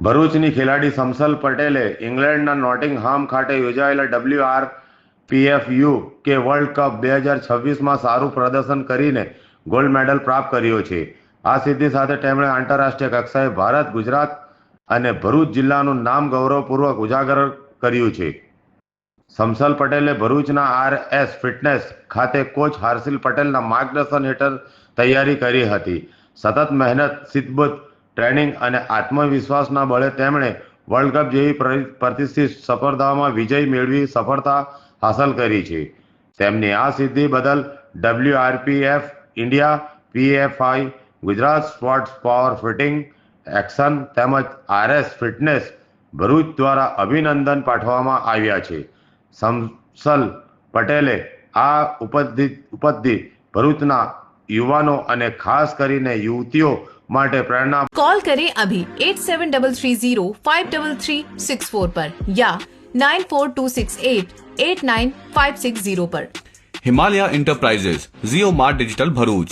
ભરૂચની ખેલાડી સમસલ પટેલે ઇંગ્લેન્ડના નોટિંગહામ ખાતે યોજાયેલા WRPFU કે વર્લ્ડ કપ 2026માં સારું પ્રદર્શન કરીને ગોલ્ડ મેડલ પ્રાપ્ત કર્યો છે. આ સિદ્ધિ સાથે તેમણે આંતરરાષ્ટ્રીય કક્ષાએ ભારત, ગુજરાત અને ભરૂચ જિલ્લાનું નામ ગૌરવપૂર્વક ઉજાગર કર્યું છે. સમસલ પટેલે ભરૂચના RS ફિટનેસ ખાતે કોચ હર્ષિલ પટેલના માર્ગદર્શન હેઠળ તૈયારી કરી હતી. સતત મહેનત, શિસ્તબદ્ધ ટ્રેનિંગ અને આત્મવિશ્વાસના બળે તેમણે વર્લ્ડ કપ જેવી પ્રતિષ્ઠિત સ્પર્ધામાં વિજય મેળવી સફળતા હાંસલ કરી છે. તેમની આ સિદ્ધિ બદલ WRPF India, PFI Gujarat, sports power fitting action તેમજ RS ફિટનેસ ભરૂચ દ્વારા અભિનંદન પાઠવવામાં આવ્યા છે. સમસલ પટેલે આ ઉપલબ્ધિ ભરૂચના યુવાનો અને ખાસ કરીને યુવતીઓ માટે પ્રેરણા. कॉल करें अभी 8733053364 पर या 9426889560 पर. हिमालय इंटरप्राइजेज, जियो मार्ट डिजिटल भरूच,